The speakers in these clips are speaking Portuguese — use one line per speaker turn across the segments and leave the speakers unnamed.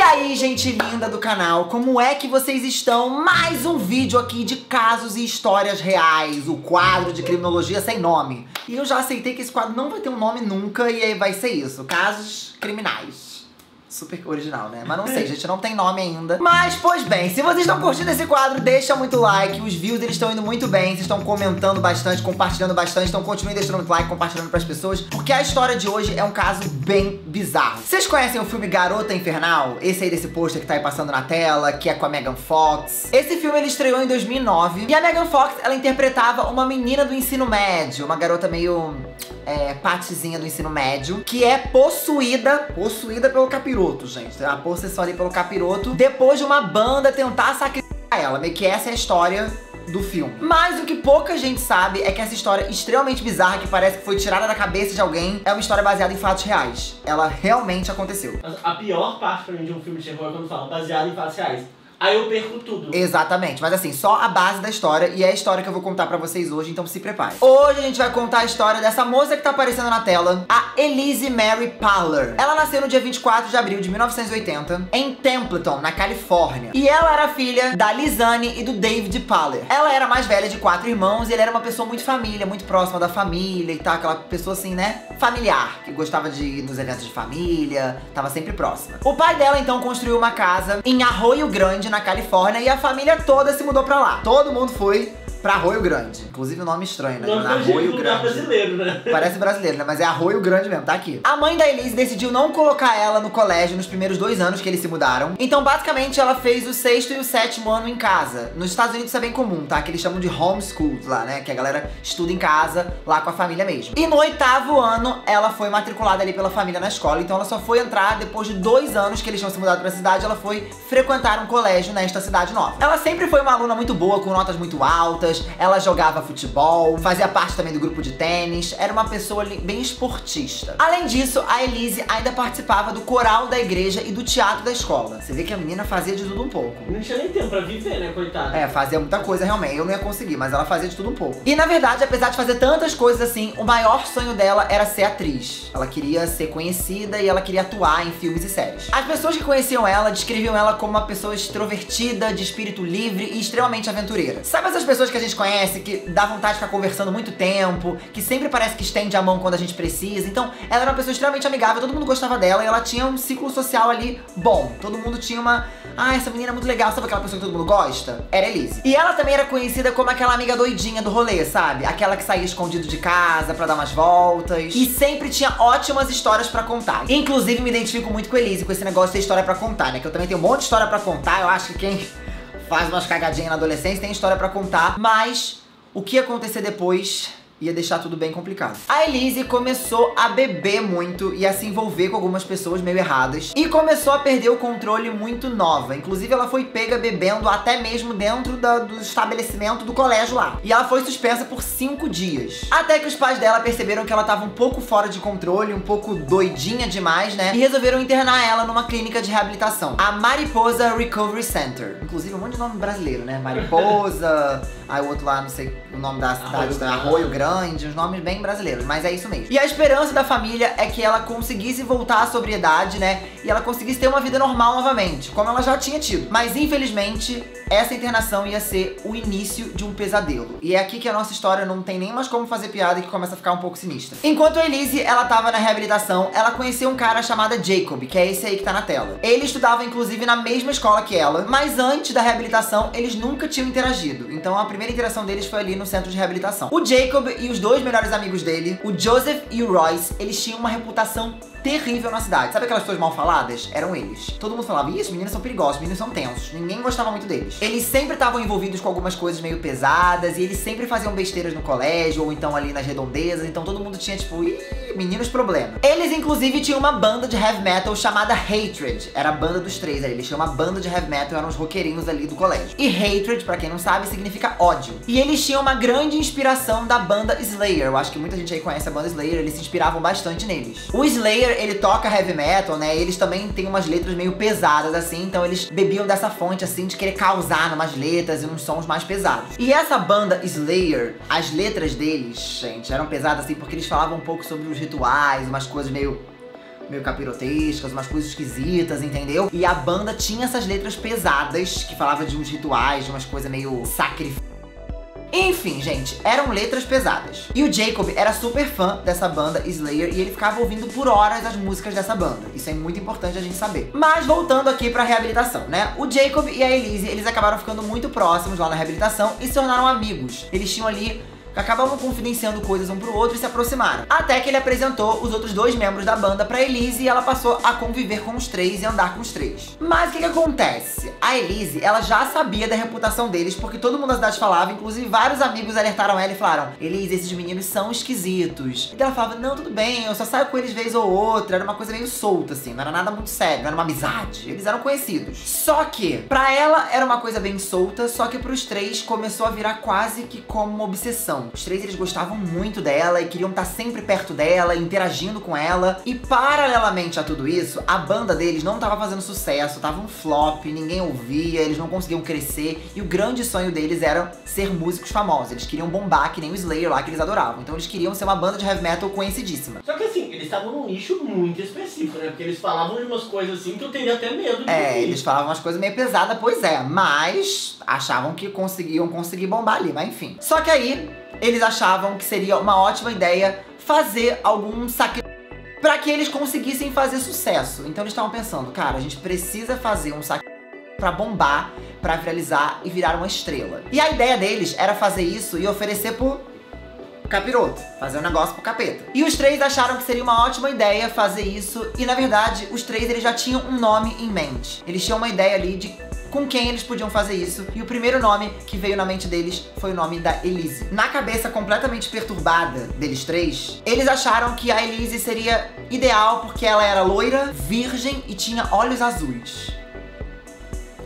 aí, gente linda do canal, como é que vocês estão? Mais um vídeo aqui de casos e histórias reais, o quadro de criminologia sem nome. E eu já aceitei que esse quadro não vai ter um nome nunca e aí vai ser isso, casos criminais. Super original, né? Mas não sei, gente, não tem nome ainda. Mas, pois bem, se vocês estão curtindo esse quadro, deixa muito like. Os views, eles estão indo muito bem. Vocês estão comentando bastante, compartilhando bastante. Então continuem deixando muito like, compartilhando pras pessoas. Porque a história de hoje é um caso bem bizarro. Vocês conhecem o filme Garota Infernal? Esse aí desse pôster que tá aí passando na tela, que é com a Megan Fox. Esse filme, ele estreou em 2009. E a Megan Fox, ela interpretava uma menina do ensino médio. Uma garota meio... patizinha do ensino médio, que é possuída pelo capiroto, gente. A possessão ali pelo capiroto, depois de uma banda tentar sacrificar ela. Meio que essa é a história do filme. Mas o que pouca gente sabe é que essa história extremamente bizarra, que parece que foi tirada da cabeça de alguém, é uma história baseada em fatos reais. Ela realmente aconteceu.
A pior parte pra mim de um filme de terror é quando fala baseado em fatos reais. Aí eu perco tudo.
Exatamente, mas assim, só a base da história, e é a história que eu vou contar pra vocês hoje, então se preparem. Hoje a gente vai contar a história dessa moça que tá aparecendo na tela, a Elise Mary Parler. Ela nasceu no dia 24 de abril de 1980, em Templeton, na Califórnia. E ela era filha da Lizanne e do David Parler. Ela era a mais velha de 4 irmãos, e ele era uma pessoa muito família, muito próxima da família e tal, aquela pessoa assim, né, familiar, que gostava de ir nos eventos de família, tava sempre próxima. O pai dela, então, construiu uma casa em Arroio Grande, na Califórnia, e a família toda se mudou pra lá. Todo mundo foi pra Arroio Grande. Inclusive o nome estranho, né?
Arroio Grande. Brasileiro, né?
Parece brasileiro, né? Mas é Arroio Grande mesmo, tá aqui. A mãe da Elise decidiu não colocar ela no colégio nos primeiros 2 anos que eles se mudaram. Então, basicamente, ela fez o 6º e o 7º ano em casa. Nos Estados Unidos isso é bem comum, tá? Que eles chamam de homeschool lá, né? Que a galera estuda em casa, lá com a família mesmo. E no 8º ano, ela foi matriculada ali pela família na escola. Então, ela só foi entrar depois de 2 anos que eles tinham se mudado pra cidade. Ela foi frequentar um colégio nesta cidade nova. Ela sempre foi uma aluna muito boa, com notas muito altas. Ela jogava futebol, fazia parte também do grupo de tênis, era uma pessoa bem esportista. Além disso, a Elise ainda participava do coral da igreja e do teatro da escola. Você vê que a menina fazia de tudo um pouco.
Não tinha nem tempo pra viver, né, coitada?
Fazia muita coisa realmente, eu não ia conseguir, mas ela fazia de tudo um pouco. E na verdade, apesar de fazer tantas coisas assim, o maior sonho dela era ser atriz. Ela queria ser conhecida e ela queria atuar em filmes e séries. As pessoas que conheciam ela descreviam ela como uma pessoa extrovertida, de espírito livre e extremamente aventureira. Sabe essas pessoas que a gente conhece, que dá vontade de ficar conversando muito tempo, que sempre parece que estende a mão quando a gente precisa? Então, ela era uma pessoa extremamente amigável, todo mundo gostava dela e ela tinha um ciclo social ali bom. Todo mundo tinha uma... Ah, essa menina é muito legal, sabe aquela pessoa que todo mundo gosta? Era Elise. E ela também era conhecida como aquela amiga doidinha do rolê, sabe? Aquela que saía escondido de casa pra dar umas voltas. E sempre tinha ótimas histórias pra contar. Inclusive, me identifico muito com a Elise, com esse negócio de ter história pra contar, né? Que eu também tenho um monte de história pra contar. Eu acho que quem faz umas cagadinhas na adolescência tem história pra contar. Mas o que ia acontecer depois ia deixar tudo bem complicado. A Elise começou a beber muito e a se envolver com algumas pessoas meio erradas. E começou a perder o controle muito nova. Inclusive, ela foi pega bebendo até mesmo dentro do estabelecimento do colégio lá. E ela foi suspensa por 5 dias. Até que os pais dela perceberam que ela tava um pouco fora de controle, um pouco doidinha demais, né? E resolveram internar ela numa clínica de reabilitação. A Mariposa Recovery Center. Inclusive, um monte de nome brasileiro, né? Mariposa... Aí o outro lá, não sei o nome da cidade, Arroio Grande, uns nomes bem brasileiros, mas é isso mesmo. E a esperança da família é que ela conseguisse voltar à sobriedade, né? E ela conseguisse ter uma vida normal novamente, como ela já tinha tido. Mas infelizmente, essa internação ia ser o início de um pesadelo. E é aqui que a nossa história não tem nem mais como fazer piada e que começa a ficar um pouco sinistra. Enquanto a Elise, ela tava na reabilitação, ela conheceu um cara chamado Jacob, que é esse aí que tá na tela. Ele estudava, inclusive, na mesma escola que ela, mas antes da reabilitação, eles nunca tinham interagido. Então, a primeira interação deles foi ali no centro de reabilitação. O Jacob e os 2 melhores amigos dele, o Joseph e o Royce, eles tinham uma reputação terrível na cidade. Sabe aquelas pessoas mal faladas? Eram eles. Todo mundo falava, ih, os meninos são perigosos, os meninos são tensos. Ninguém gostava muito deles. Eles sempre estavam envolvidos com algumas coisas meio pesadas e eles sempre faziam besteiras no colégio ou então ali nas redondezas. Então todo mundo tinha tipo, ih, meninos problema. Eles inclusive tinham uma banda de heavy metal chamada Hatred. Era a banda dos 3 ali. Eles tinham uma banda de heavy metal, eram os roqueirinhos ali do colégio. E Hatred, pra quem não sabe, significa ódio. E eles tinham uma grande inspiração da banda Slayer. Eu acho que muita gente aí conhece a banda Slayer, eles se inspiravam bastante neles. O Slayer, ele toca heavy metal, né? Eles também têm umas letras meio pesadas, assim, então eles bebiam dessa fonte, assim, de querer causar numas letras e uns sons mais pesados. E essa banda Slayer, as letras deles, gente, eram pesadas, assim, porque eles falavam um pouco sobre os rituais, umas coisas meio meio capirotescas, umas coisas esquisitas, entendeu? E a banda tinha essas letras pesadas, que falava de uns rituais, de umas coisas meio sacrifício. Enfim, gente, eram letras pesadas. E o Jacob era super fã dessa banda Slayer e ele ficava ouvindo por horas as músicas dessa banda. Isso é muito importante a gente saber. Mas voltando aqui pra reabilitação, né? O Jacob e a Elise, eles acabaram ficando muito próximos lá na reabilitação e se tornaram amigos. Eles tinham ali... acabavam confidenciando coisas um pro outro e se aproximaram. Até que ele apresentou os outros 2 membros da banda pra Elise e ela passou a conviver com os 3 e andar com os 3. Mas o que acontece? A Elise, ela já sabia da reputação deles, porque todo mundo da cidade falava, inclusive vários amigos alertaram ela e falaram: Elise, esses meninos são esquisitos. Então ela falava: não, tudo bem, eu só saio com eles vez ou outra. Era uma coisa meio solta, assim, não era nada muito sério, não era uma amizade. Eles eram conhecidos. Só que, pra ela era uma coisa bem solta, só que pros 3 começou a virar quase que como uma obsessão. Os 3, eles gostavam muito dela e queriam estar sempre perto dela, interagindo com ela. E paralelamente a tudo isso, a banda deles não tava fazendo sucesso, tava um flop, ninguém ouvia, eles não conseguiam crescer. E o grande sonho deles era ser músicos famosos. Eles queriam bombar, que nem o Slayer lá, que eles adoravam. Então eles queriam ser uma banda de heavy metal conhecidíssima.
Só que assim, eles estavam num nicho muito específico, né? Porque eles falavam de umas coisas assim que eu teria até medo de ouvir.
Eles falavam umas coisas meio pesadas, pois é. Mas achavam que conseguiam conseguir bombar ali, mas enfim. Só que aí... eles achavam que seria uma ótima ideia fazer algum sacrifício para que eles conseguissem fazer sucesso. Então eles estavam pensando, cara, a gente precisa fazer um sacrifício pra bombar, pra viralizar e virar uma estrela. E a ideia deles era fazer isso e oferecer pro capiroto, fazer um negócio pro capeta. E os 3 acharam que seria uma ótima ideia fazer isso e, na verdade, os 3 eles já tinham um nome em mente. Eles tinham uma ideia ali de com quem eles podiam fazer isso, e o primeiro nome que veio na mente deles foi o nome da Elise. Na cabeça completamente perturbada deles 3, eles acharam que a Elise seria ideal porque ela era loira, virgem e tinha olhos azuis.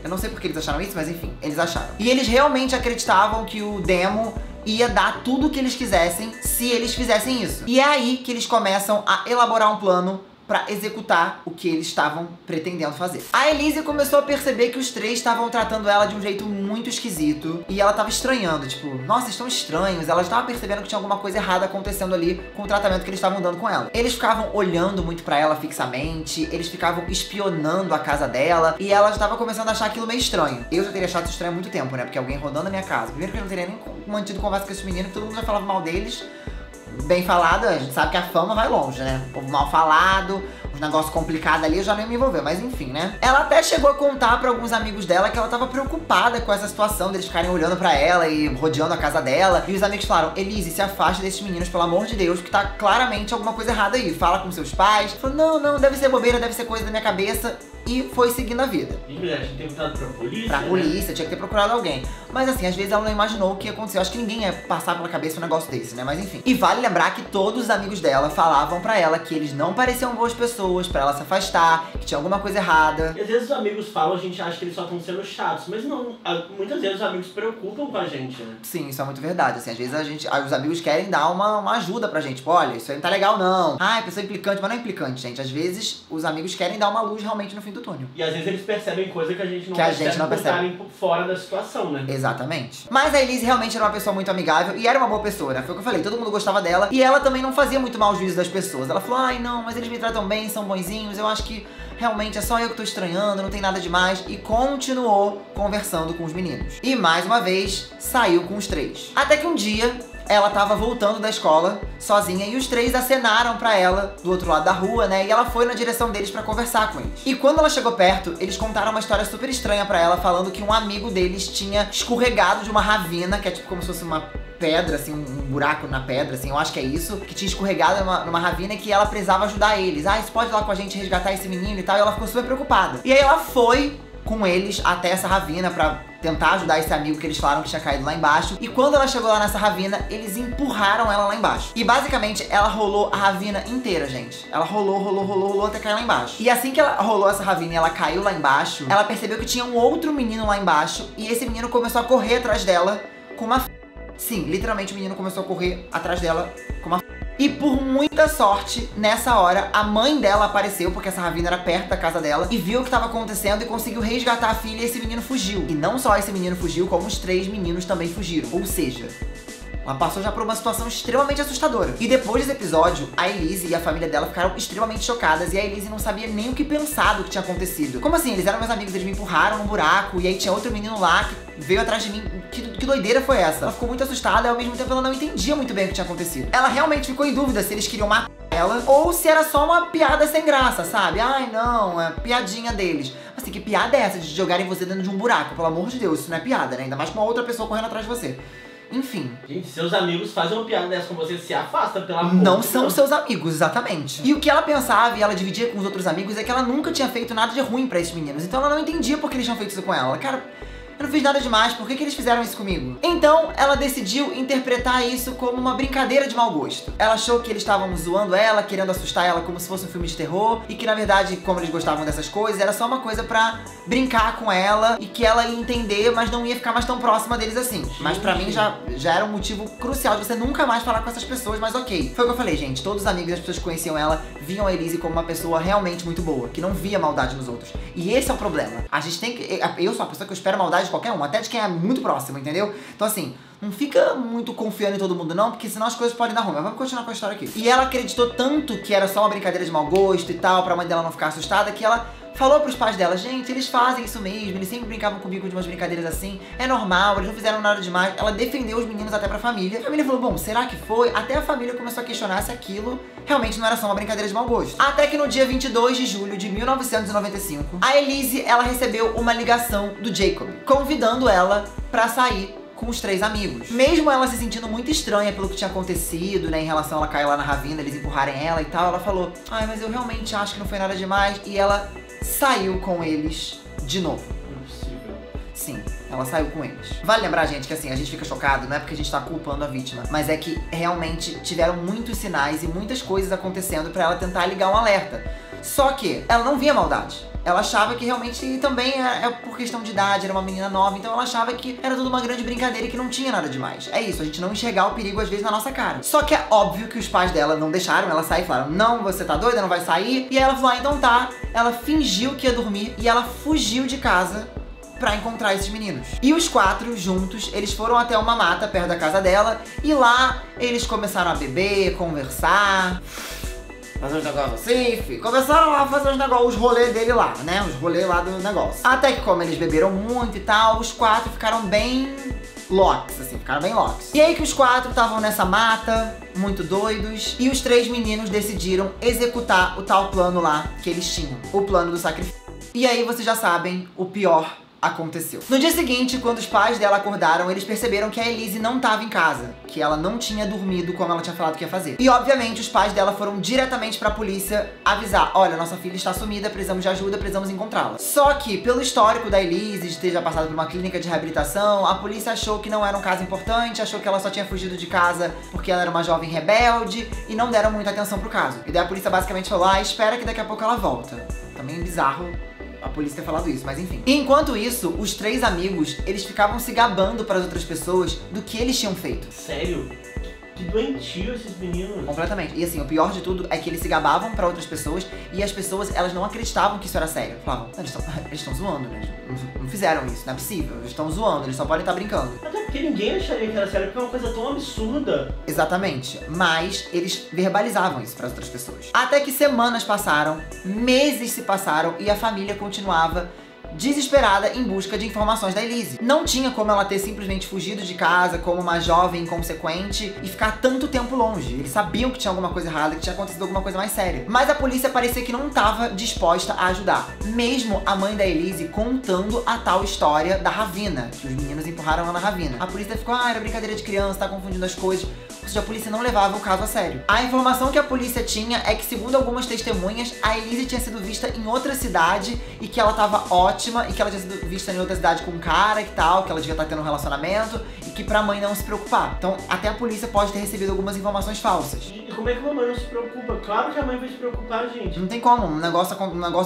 Eu não sei por que eles acharam isso, mas enfim, eles acharam. E eles realmente acreditavam que o Demo ia dar tudo o que eles quisessem se eles fizessem isso. E é aí que eles começam a elaborar um plano pra executar o que eles estavam pretendendo fazer. A Elise começou a perceber que os 3 estavam tratando ela de um jeito muito esquisito e ela tava estranhando, tipo, nossa, estão estranhos. Ela estava percebendo que tinha alguma coisa errada acontecendo ali com o tratamento que eles estavam dando com ela. Eles ficavam olhando muito pra ela fixamente, eles ficavam espionando a casa dela e ela já tava começando a achar aquilo meio estranho. Eu já teria achado isso estranho há muito tempo, né? Porque alguém rodando a minha casa. Primeiro que eu não teria nem mantido conversa com esses meninos, todo mundo já falava mal deles. Bem falado, a gente sabe que a fama vai longe, né? O povo mal falado, os negócios complicados ali, eu já nem me envolver, mas enfim, né? Ela até chegou a contar pra alguns amigos dela que ela tava preocupada com essa situação deles ficarem olhando pra ela e rodeando a casa dela. E os amigos falaram: Elise, se afaste desses meninos, pelo amor de Deus, que tá claramente alguma coisa errada aí. Fala com seus pais. Falou: não, deve ser bobeira, deve ser coisa da minha cabeça. E foi seguindo a vida.
E mulher, tinha que ter procurado pra polícia,
pra polícia, tinha que ter procurado alguém. Mas assim, às vezes ela não imaginou o que aconteceu. Acho que ninguém ia passar pela cabeça um negócio desse, né? Mas enfim. E vale lembrar que todos os amigos dela falavam pra ela que eles não pareciam boas pessoas, pra ela se afastar, que tinha alguma coisa errada.
E às vezes os amigos falam, a gente acha que eles só estão sendo chatos, mas não. Muitas vezes os amigos se preocupam com a gente, né?
Sim, isso é muito verdade. Assim, às vezes os amigos querem dar uma ajuda pra gente. Tipo, olha, isso aí não tá legal não. Ai, pessoa implicante, mas não é implicante, gente. Às vezes os amigos querem dar uma luz realmente no fim do túnel.
E às vezes eles percebem coisa que a gente não
percebe.
Estarem fora da situação, né?
Exatamente. Mas a Elise realmente era uma pessoa muito amigável e era uma boa pessoa, né? Foi o que eu falei, todo mundo gostava dela. E ela também não fazia muito mau juízo das pessoas. Ela falou: ai, não, mas eles me tratam bem, são bonzinhos. Eu acho que realmente é só eu que tô estranhando, não tem nada demais. E continuou conversando com os meninos. E mais uma vez, saiu com os 3. Até que um dia... ela tava voltando da escola sozinha e os 3 acenaram pra ela do outro lado da rua, né? E ela foi na direção deles pra conversar com eles. E quando ela chegou perto, eles contaram uma história super estranha pra ela, falando que um amigo deles tinha escorregado de uma ravina, que é tipo como se fosse uma pedra, assim, um buraco na pedra, assim, eu acho que é isso, que tinha escorregado numa ravina e que ela precisava ajudar eles. Ah, você pode ir lá com a gente resgatar esse menino e tal? E ela ficou super preocupada. E aí ela foi com eles até essa ravina pra tentar ajudar esse amigo que eles falaram que tinha caído lá embaixo. E quando ela chegou lá nessa ravina, eles empurraram ela lá embaixo. E basicamente, ela rolou a ravina inteira, gente. Ela rolou até cair lá embaixo. E assim que ela rolou essa ravina e ela caiu lá embaixo, ela percebeu que tinha um outro menino lá embaixo. E esse menino começou a correr atrás dela com uma... Sim, literalmente o menino começou a correr atrás dela com uma... E por muita sorte, nessa hora, a mãe dela apareceu, porque essa ravina era perto da casa dela, e viu o que estava acontecendo e conseguiu resgatar a filha e esse menino fugiu. E não só esse menino fugiu, como os 3 meninos também fugiram. Ou seja, Ela passou já por uma situação extremamente assustadora. E depois desse episódio, a Elise e a família dela ficaram extremamente chocadas. E a Elise não sabia nem o que pensar do que tinha acontecido. Como assim? Eles eram meus amigos, eles me empurraram num buraco. E aí tinha outro menino lá que veio atrás de mim. Que doideira foi essa? Ela ficou muito assustada e ao mesmo tempo ela não entendia muito bem o que tinha acontecido. Ela realmente ficou em dúvida se eles queriam matar ela ou se era só uma piada sem graça, sabe? Ai, não, é piadinha deles. Assim, que piada é essa de jogarem você dentro de um buraco? Pelo amor de Deus, isso não é piada, né? Ainda mais com uma outra pessoa correndo atrás de você. Enfim.
Gente, seus amigos fazem uma piada dessa com você, se afasta, pelo amor de
Não
Deus.
são seus amigos, exatamente. E o que ela pensava e ela dividia com os outros amigos é que ela nunca tinha feito nada de ruim pra esses meninos. Então ela não entendia por que eles tinham feito isso com ela. Cara, eu não fiz nada demais, por que eles fizeram isso comigo? Então, ela decidiu interpretar isso como uma brincadeira de mau gosto. Ela achou que eles estavam zoando ela, querendo assustar ela como se fosse um filme de terror, e que na verdade, como eles gostavam dessas coisas, era só uma coisa pra brincar com ela, e que ela ia entender, mas não ia ficar mais tão próxima deles assim. Mas pra mim já era um motivo crucial de você nunca mais falar com essas pessoas, mas ok. Foi o que eu falei, gente, todos os amigos e as pessoas que conheciam ela, viam a Elise como uma pessoa realmente muito boa, que não via maldade nos outros. E esse é o problema. A gente tem que... Eu sou uma pessoa que eu espero maldade de qualquer um, até de quem é muito próximo, entendeu? Então assim, não fica muito confiando em todo mundo não, porque senão as coisas podem dar ruim. Mas vamos continuar com a história aqui. E ela acreditou tanto que era só uma brincadeira de mau gosto e tal, pra mãe dela não ficar assustada, que ela falou pros pais dela: gente, eles fazem isso mesmo, eles sempre brincavam comigo de umas brincadeiras assim, é normal, eles não fizeram nada demais. Ela defendeu os meninos até pra família. A família falou: bom, será que foi? Até a família começou a questionar se aquilo realmente não era só uma brincadeira de mau gosto. Até que no dia 22 de julho de 1995, a Elise, ela recebeu uma ligação do Jacob, convidando ela pra sair com os 3 amigos. Mesmo ela se sentindo muito estranha pelo que tinha acontecido, né, em relação a ela cair lá na ravina, eles empurrarem ela e tal, ela falou: ai, mas eu realmente acho que não foi nada demais. E ela saiu com eles de novo.
Impossível.
Sim, ela saiu com eles. Vale lembrar, gente, que assim, a gente fica chocado, não é porque a gente tá culpando a vítima, mas é que realmente tiveram muitos sinais e muitas coisas acontecendo pra ela tentar ligar um alerta. Só que ela não via maldade. Ela achava que realmente também é por questão de idade, era uma menina nova, então ela achava que era tudo uma grande brincadeira e que não tinha nada demais. É isso, a gente não enxergar o perigo às vezes na nossa cara. Só que é óbvio que os pais dela não deixaram ela sair, falaram: não, você tá doida, não vai sair. E aí ela falou: ah, então tá. Ela fingiu que ia dormir e ela fugiu de casa pra encontrar esses meninos. E os 4 juntos, eles foram até uma mata perto da casa dela e lá eles começaram a beber, conversar, fazer uns negócios assim, filho. Começaram lá a fazer os rolês dele lá, né? Os rolês lá do negócio. Até que, como eles beberam muito e tal, os 4 ficaram bem locks, assim, ficaram bem locks. E aí que os 4 estavam nessa mata, muito doidos, e os 3 meninos decidiram executar o tal plano lá que eles tinham, o plano do sacrifício. E aí vocês já sabem, o pior aconteceu. No dia seguinte, quando os pais dela acordaram, eles perceberam que a Elise não estava em casa, que ela não tinha dormido como ela tinha falado que ia fazer. E obviamente os pais dela foram diretamente pra polícia avisar: olha, nossa filha está sumida, precisamos de ajuda, precisamos encontrá-la. Só que, pelo histórico da Elise, de ter já passado por uma clínica de reabilitação, a polícia achou que não era um caso importante, achou que ela só tinha fugido de casa porque ela era uma jovem rebelde, e não deram muita atenção pro caso. E daí a polícia basicamente falou: ah, espera que daqui a pouco ela volta. Também bizarro a polícia ter falado isso, mas enfim. E enquanto isso, os 3 amigos, eles ficavam se gabando para as outras pessoas do que eles tinham feito.
Sério? Que doentio esses meninos.
Completamente. E assim, o pior de tudo é que eles se gabavam pra outras pessoas e as pessoas, elas não acreditavam que isso era sério. Falavam: eles estão zoando, né? Não fizeram isso, não é possível. Eles estão zoando, eles só podem estar brincando.
Até porque ninguém acharia que era sério, porque é uma coisa tão absurda.
Exatamente. Mas eles verbalizavam isso para as outras pessoas. Até que semanas passaram, meses se passaram e a família continuava desesperada em busca de informações da Elise. Não tinha como ela ter simplesmente fugido de casa como uma jovem inconsequente e ficar tanto tempo longe. Eles sabiam que tinha alguma coisa errada, que tinha acontecido alguma coisa mais séria. Mas a polícia parecia que não estava disposta a ajudar. Mesmo a mãe da Elise contando a tal história da ravina, que os meninos empurraram ela na ravina. A polícia ficou: ah, era brincadeira de criança, tá confundindo as coisas. Ou seja, a polícia não levava o caso a sério. A informação que a polícia tinha é que, segundo algumas testemunhas, a Elise tinha sido vista em outra cidade e que ela tava ótima, e que ela tinha sido vista em outra cidade com um cara e tal, que ela devia estar tendo um relacionamento, e que pra mãe não se preocupar. Então, até a polícia pode ter recebido algumas informações falsas.
E como é que uma mãe não se preocupa? Claro que a mãe vai se preocupar, gente.
Não tem como, um negócio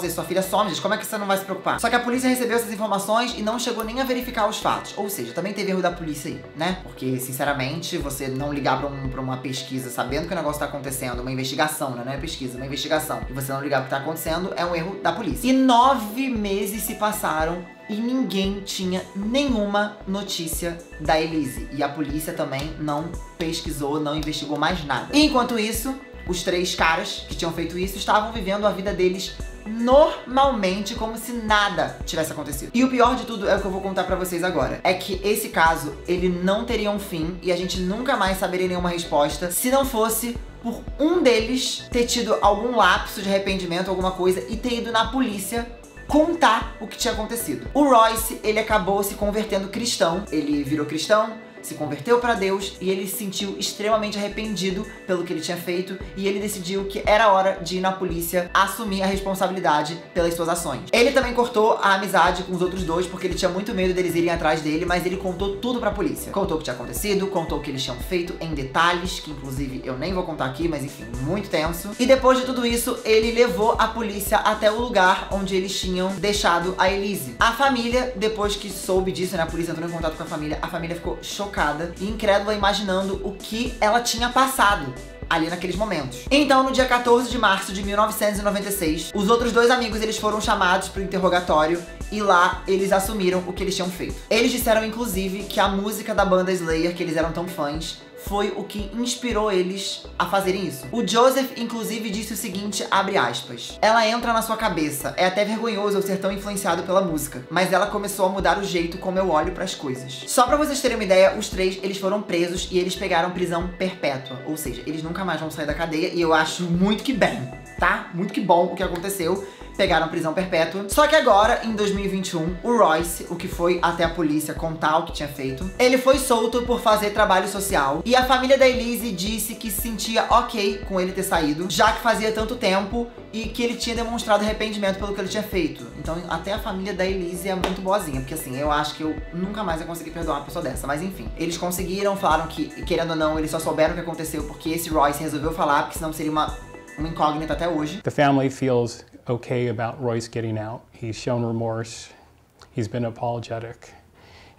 desse, sua filha some, gente, como é que você não vai se preocupar? Só que a polícia recebeu essas informações e não chegou nem a verificar os fatos. Ou seja, também teve erro da polícia aí, né? Porque, sinceramente, você não ligar pra uma pesquisa sabendo que o negócio tá acontecendo, uma investigação, né? Não é pesquisa, uma investigação, e você não ligar pro que tá acontecendo, é um erro da polícia. E 9 meses se passaram e ninguém tinha nenhuma notícia da Elise. E a polícia também não pesquisou, não investigou mais nada. E enquanto isso, os 3 caras que tinham feito isso estavam vivendo a vida deles normalmente, como se nada tivesse acontecido. E o pior de tudo é o que eu vou contar pra vocês agora. É que esse caso, ele não teria um fim e a gente nunca mais saberia nenhuma resposta se não fosse por um deles ter tido algum lapso de arrependimento, alguma coisa, e ter ido na polícia contar o que tinha acontecido. O Royce, ele acabou se convertendo cristão. Ele virou cristão, se converteu pra Deus e ele se sentiu extremamente arrependido pelo que ele tinha feito e ele decidiu que era hora de ir na polícia assumir a responsabilidade pelas suas ações. Ele também cortou a amizade com os outros 2 porque ele tinha muito medo deles irem atrás dele, mas ele contou tudo pra polícia. Contou o que tinha acontecido, contou o que eles tinham feito em detalhes, que inclusive eu nem vou contar aqui, mas enfim, muito tenso. E depois de tudo isso, ele levou a polícia até o lugar onde eles tinham deixado a Elise. A família, depois que soube disso, né, a polícia entrou em contato com a família ficou chocada e incrédula, imaginando o que ela tinha passado ali naqueles momentos. Então, no dia 14 de março de 1996, os outros 2 amigos, eles foram chamados pro interrogatório e lá eles assumiram o que eles tinham feito. Eles disseram, inclusive, que a música da banda Slayer, que eles eram tão fãs, foi o que inspirou eles a fazerem isso. O Joseph, inclusive, disse o seguinte, abre aspas: "Ela entra na sua cabeça. É até vergonhoso eu ser tão influenciado pela música. Mas ela começou a mudar o jeito como eu olho pras coisas." Só pra vocês terem uma ideia, os 3, eles foram presos e eles pegaram prisão perpétua. Ou seja, eles nunca mais vão sair da cadeia e eu acho muito que bem, tá? Muito que bom o que aconteceu. Pegaram prisão perpétua. Só que agora, em 2021, o Royce, o que foi até a polícia contar o que tinha feito, ele foi solto por fazer trabalho social. E a família da Elise disse que se sentia ok com ele ter saído, já que fazia tanto tempo e que ele tinha demonstrado arrependimento pelo que ele tinha feito. Então, até a família da Elise é muito boazinha, porque assim, eu acho que eu nunca mais ia conseguir perdoar uma pessoa dessa. Mas enfim, eles conseguiram, falaram que, querendo ou não, eles só souberam o que aconteceu porque esse Royce resolveu falar, porque senão seria uma incógnita até hoje.
The family feels okay about Royce getting out. He's shown remorse, he's been apologetic,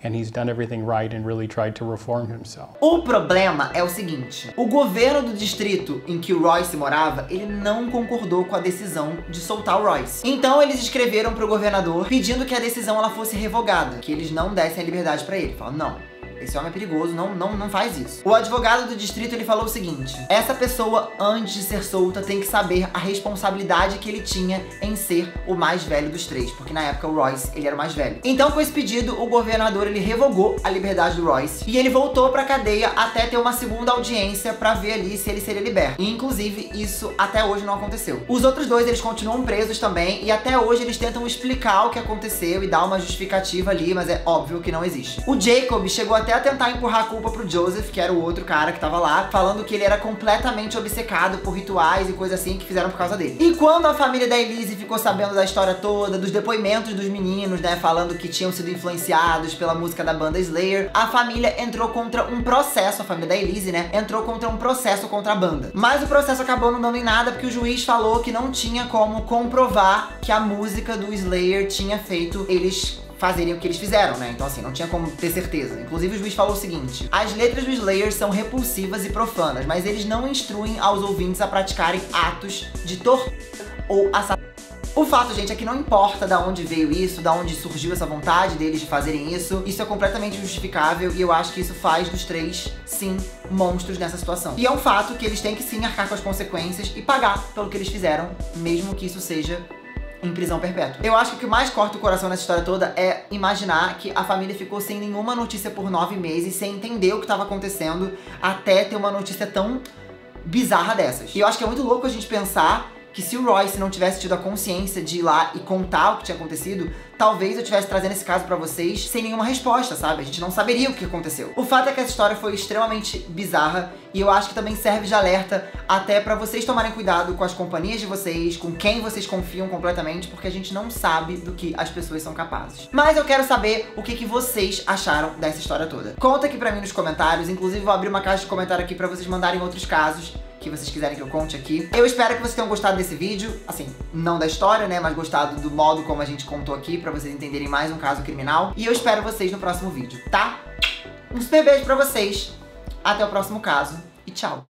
and he's done everything right and really tried to reform himself.
O problema é o seguinte, o governo do distrito em que o Royce morava, ele não concordou com a decisão de soltar o Royce. Então eles escreveram pro governador pedindo que a decisão ela fosse revogada, que eles não dessem a liberdade pra ele. Falaram, não. Esse homem é perigoso, não faz isso. O advogado do distrito, ele falou o seguinte: essa pessoa, antes de ser solta, tem que saber a responsabilidade que ele tinha em ser o mais velho dos 3, porque na época o Royce, ele era o mais velho. Então, com esse pedido, o governador, ele revogou a liberdade do Royce e ele voltou pra cadeia até ter uma segunda audiência pra ver ali se ele seria liberto. E, inclusive, isso até hoje não aconteceu. Os outros 2, eles continuam presos também e até hoje eles tentam explicar o que aconteceu e dar uma justificativa ali, mas é óbvio que não existe. O Jacob chegou até a tentar empurrar a culpa pro Joseph, que era o outro cara que tava lá, falando que ele era completamente obcecado por rituais e coisa assim que fizeram por causa dele. E quando a família da Elise ficou sabendo da história toda, dos depoimentos dos meninos, né, falando que tinham sido influenciados pela música da banda Slayer, a família entrou contra um processo, a família da Elise, né, entrou contra um processo contra a banda. Mas o processo acabou não dando em nada, porque o juiz falou que não tinha como comprovar que a música do Slayer tinha feito eles fazerem o que eles fizeram, né? Então assim, não tinha como ter certeza. Inclusive o juiz falou o seguinte: as letras do Slayer são repulsivas e profanas, mas eles não instruem aos ouvintes a praticarem atos de tortura ou assassinato. O fato, gente, é que não importa da onde veio isso, da onde surgiu essa vontade deles de fazerem isso é completamente justificável e eu acho que isso faz dos 3, sim, monstros nessa situação. E é um fato que eles têm que sim arcar com as consequências e pagar pelo que eles fizeram, mesmo que isso seja em prisão perpétua. Eu acho que o que mais corta o coração nessa história toda é imaginar que a família ficou sem nenhuma notícia por 9 meses, sem entender o que estava acontecendo, até ter uma notícia tão bizarra dessas. E eu acho que é muito louco a gente pensar que se o Royce não tivesse tido a consciência de ir lá e contar o que tinha acontecido, talvez eu estivesse trazendo esse caso pra vocês sem nenhuma resposta, sabe? A gente não saberia o que aconteceu. O fato é que essa história foi extremamente bizarra e eu acho que também serve de alerta até pra vocês tomarem cuidado com as companhias de vocês, com quem vocês confiam completamente, porque a gente não sabe do que as pessoas são capazes. Mas eu quero saber o que vocês acharam dessa história toda. Conta aqui pra mim nos comentários, inclusive vou abrir uma caixa de comentário aqui pra vocês mandarem outros casos que vocês quiserem que eu conte aqui. Eu espero que vocês tenham gostado desse vídeo, assim, não da história, né, mas gostado do modo como a gente contou aqui, pra vocês entenderem mais um caso criminal. E eu espero vocês no próximo vídeo, tá? Um super beijo pra vocês, até o próximo caso e tchau!